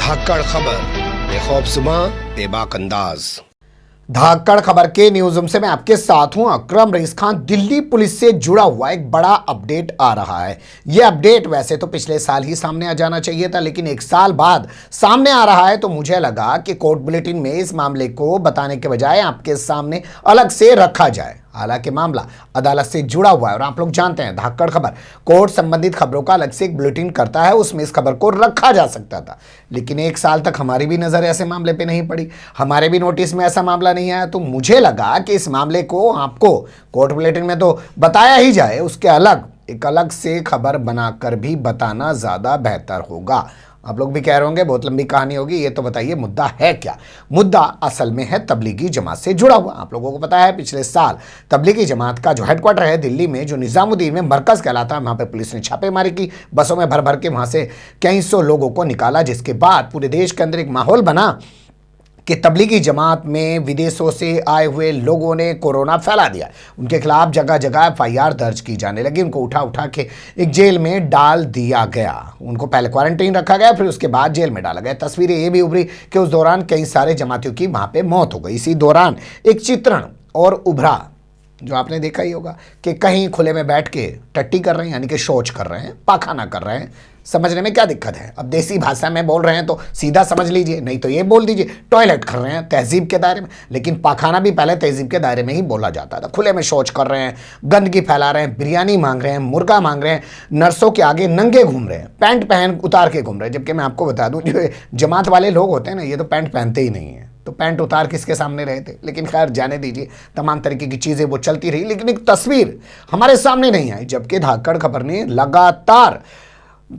धाकड़ खबर, बेखौफसुमा बेबाक अंदाज। धाकड़ खबर के न्यूज रूम से मैं आपके साथ हूं अकरम रईस खान। दिल्ली पुलिस से जुड़ा हुआ एक बड़ा अपडेट आ रहा है। यह अपडेट वैसे तो पिछले साल ही सामने आ जाना चाहिए था, लेकिन एक साल बाद सामने आ रहा है, तो मुझे लगा कि कोर्ट बुलेटिन में इस मामले को बताने के बजाय आपके सामने अलग से रखा जाए। हालांकि मामला अदालत से जुड़ा हुआ है और आप लोग जानते हैं धाकड़ खबर कोर्ट संबंधित खबरों का अलग से एक बुलेटिन करता है, उसमें इस खबर को रखा जा सकता था। लेकिन एक साल तक हमारी भी नजर ऐसे मामले पे नहीं पड़ी, हमारे भी नोटिस में ऐसा मामला नहीं आया, तो मुझे लगा कि इस मामले को आपको कोर्ट बुलेटिन में तो बताया ही जाए, उसके एक अलग से खबर बनाकर भी बताना ज्यादा बेहतर होगा। आप लोग भी कह रहे होंगे बहुत लंबी कहानी होगी, ये तो बताइए मुद्दा है क्या। मुद्दा असल में है तबलीगी जमात से जुड़ा हुआ। आप लोगों को पता है पिछले साल तबलीगी जमात का जो हेडक्वार्टर है दिल्ली में, जो निजामुद्दीन में मरकज कहलाता है, वहां पे पुलिस ने छापेमारी की, बसों में भर भर के वहां से कई सौ लोगों को निकाला, जिसके बाद पूरे देश के अंदर एक माहौल बना कि तबलीगी जमात में विदेशों से आए हुए लोगों ने कोरोना फैला दिया। उनके खिलाफ जगह जगह एफआईआर दर्ज की जाने लगी, उनको उठा उठा के एक जेल में डाल दिया गया। उनको पहले क्वारंटीन रखा गया, फिर उसके बाद जेल में डाला गया। तस्वीरें ये भी उभरी कि उस दौरान कई सारे जमातियों की वहां पे मौत हो गई। इसी दौरान एक चित्रण और उभरा जो आपने देखा ही होगा कि कहीं खुले में बैठ के टट्टी कर रहे हैं, यानी कि शौच कर रहे हैं, पाखाना कर रहे हैं। समझने में क्या दिक्कत है? अब देसी भाषा में बोल रहे हैं तो सीधा समझ लीजिए, नहीं तो ये बोल दीजिए टॉयलेट कर रहे हैं तहजीब के दायरे में। लेकिन पाखाना भी पहले तहजीब के दायरे में ही बोला जाता था। खुले में शौच कर रहे हैं, गंदगी फैला रहे हैं, बिरयानी मांग रहे हैं, मुर्गा मांग रहे हैं, नर्सों के आगे नंगे घूम रहे हैं, पैंट पहन उतार के घूम रहे हैं। जबकि मैं आपको बता दूं जो जमात वाले लोग होते हैं ना, ये तो पैंट पहनते ही नहीं है, तो पैंट उतार किसके सामने रहे थे। लेकिन खैर जाने दीजिए, तमाम तरीके की चीजें वो चलती रही, लेकिन एक तस्वीर हमारे सामने नहीं आई। जबकि धाकड़ खबर ने लगातार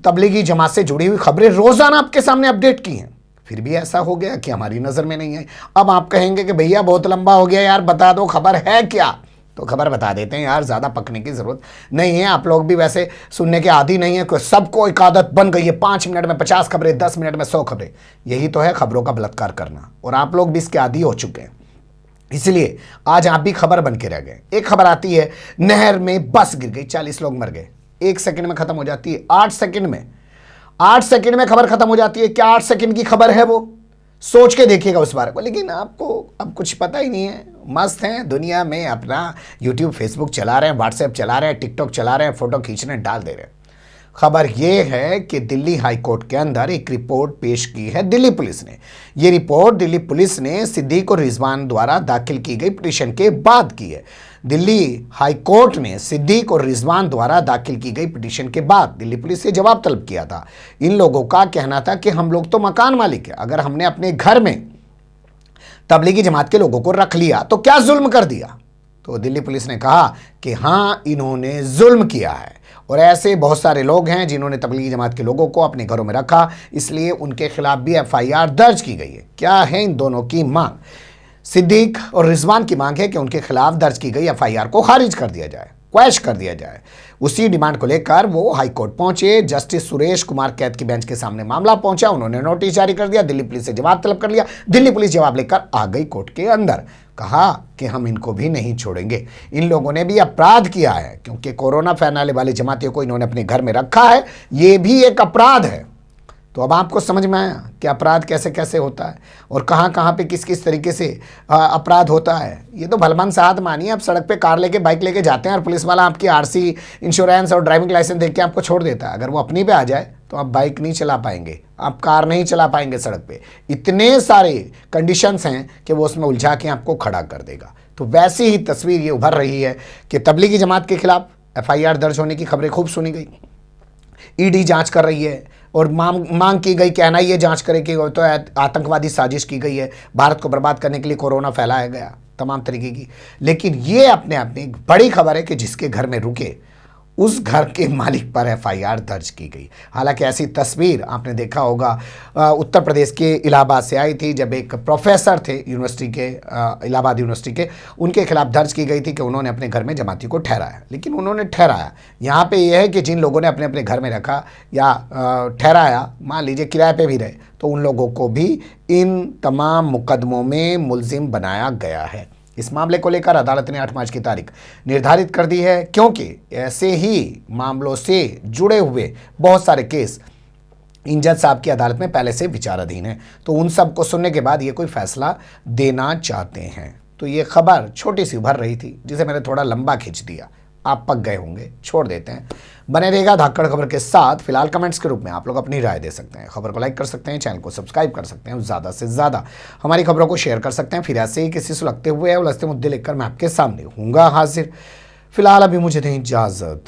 तबलीगी जमात से जुड़ी हुई खबरें रोजाना आपके सामने अपडेट की हैं, फिर भी ऐसा हो गया कि हमारी नजर में नहीं आई। अब आप कहेंगे कि भैया बहुत लंबा हो गया यार, बता दो खबर है क्या। तो खबर बता देते हैं यार, ज्यादा पकने की जरूरत नहीं है। आप लोग भी वैसे सुनने के आदी नहीं है, सबको एक आदत बन गई है 5 मिनट में 50 खबरें, 10 मिनट में 100 खबरें। यही तो है खबरों का बलात्कार करना, और आप लोग भी इसके आदी हो चुके हैं। इसलिए आज आप भी खबर बन के रह गए। एक खबर आती है नहर में बस गिर गई, 40 लोग मर गए, 1 सेकंड में खत्म हो जाती है। 8 सेकंड में खबर खत्म हो जाती है। क्या 8 सेकंड की खबर है वो? सोच के देखिएगा उस बारे को। लेकिन आपको अब कुछ पता ही नहीं है, मस्त हैं दुनिया में, अपना यूट्यूब फेसबुक चला रहे हैं, व्हाट्सएप चला रहे हैं, टिकटॉक चला रहे हैं, फोटो खींच रहे हैं, डाल दे रहे हैं। खबर यह है कि दिल्ली हाई कोर्ट के अंदर एक रिपोर्ट पेश की है दिल्ली पुलिस ने। यह रिपोर्ट दिल्ली पुलिस ने सिद्दीक और रिजवान द्वारा दाखिल की गई पिटीशन के बाद की है। दिल्ली हाई कोर्ट ने सिद्दीक और रिजवान द्वारा दाखिल की गई पिटीशन के बाद दिल्ली पुलिस से जवाब तलब किया था। इन लोगों का कहना था कि हम लोग तो मकान मालिक है, अगर हमने अपने घर में तबलीगी जमात के लोगों को रख लिया तो क्या जुल्म कर दिया। तो दिल्ली पुलिस ने कहा कि हाँ, इन्होंने जुल्म किया है, और ऐसे बहुत सारे लोग हैं जिन्होंने तबलीगी जमात के लोगों को अपने घरों में रखा, इसलिए उनके खिलाफ भी एफआईआर दर्ज की गई है। क्या है इन दोनों की मांग? सिद्दीक और रिजवान की मांग है कि उनके खिलाफ दर्ज की गई एफआईआर को खारिज कर दिया जाए, क्वैश कर दिया जाए। उसी डिमांड को लेकर वो हाईकोर्ट पहुंचे। जस्टिस सुरेश कुमार कैद की बेंच के सामने मामला पहुंचा, उन्होंने नोटिस जारी कर दिया, दिल्ली पुलिस से जवाब तलब कर लिया। दिल्ली पुलिस जवाब लेकर आ गई कोर्ट के अंदर, कहा कि हम इनको भी नहीं छोड़ेंगे, इन लोगों ने भी अपराध किया है, क्योंकि कोरोना फैलाने वाले जमातियों को इन्होंने अपने घर में रखा है, ये भी एक अपराध है। तो अब आपको समझ में आया कि अपराध कैसे कैसे होता है और कहाँ कहाँ पे किस किस तरीके से अपराध होता है। ये तो भलमन साहब मानिए, आप सड़क पे कार लेके बाइक लेके जाते हैं और पुलिस वाला आपकी आरसी, इंश्योरेंस और ड्राइविंग लाइसेंस देख के आपको छोड़ देता है। अगर वो अपनी पे आ जाए तो आप बाइक नहीं चला पाएंगे, आप कार नहीं चला पाएंगे सड़क पे। इतने सारे कंडीशंस हैं कि वो उसमें उलझा के आपको खड़ा कर देगा। तो वैसी ही तस्वीर ये उभर रही है कि तबलीगी जमात के खिलाफ एफआईआर दर्ज होने की खबरें खूब सुनी गई। ईडी जांच कर रही है और मांग की गई कि एनआईए जांच करे कि तो आतंकवादी साजिश की गई है, भारत को बर्बाद करने के लिए कोरोना फैलाया गया, तमाम तरीके की। लेकिन ये अपने आप में एक बड़ी खबर है कि जिसके घर में रुके उस घर के मालिक पर एफआईआर दर्ज की गई। हालांकि ऐसी तस्वीर आपने देखा होगा उत्तर प्रदेश के इलाहाबाद से आई थी, जब एक प्रोफेसर थे यूनिवर्सिटी के, इलाहाबाद यूनिवर्सिटी के, उनके खिलाफ दर्ज की गई थी कि उन्होंने अपने घर में जमाती को ठहराया। लेकिन उन्होंने ठहराया, यहाँ पे यह है कि जिन लोगों ने अपने अपने घर में रखा या ठहराया, मान लीजिए किराए पे भी रहे, तो उन लोगों को भी इन तमाम मुकदमों में मुलजिम बनाया गया है। इस मामले को लेकर अदालत ने 8 मार्च की तारीख निर्धारित कर दी है, क्योंकि ऐसे ही मामलों से जुड़े हुए बहुत सारे केस इन जज साहब की अदालत में पहले से विचाराधीन है, तो उन सब को सुनने के बाद ये कोई फैसला देना चाहते हैं। तो ये खबर छोटी सी उभर रही थी जिसे मैंने थोड़ा लंबा खींच दिया। आप पक गए होंगे, छोड़ देते हैं। बने रहेगा धाकड़ खबर के साथ। फिलहाल कमेंट्स के रूप में आप लोग अपनी राय दे सकते हैं, खबर को लाइक कर सकते हैं, चैनल को सब्सक्राइब कर सकते हैं, ज़्यादा से ज़्यादा हमारी खबरों को शेयर कर सकते हैं। फिर ऐसे ही किसी सुलगते हुए या उलझते मुद्दे लेकर मैं आपके सामने हूँगा हाजिर। फिलहाल अभी मुझे दें इजाज़त।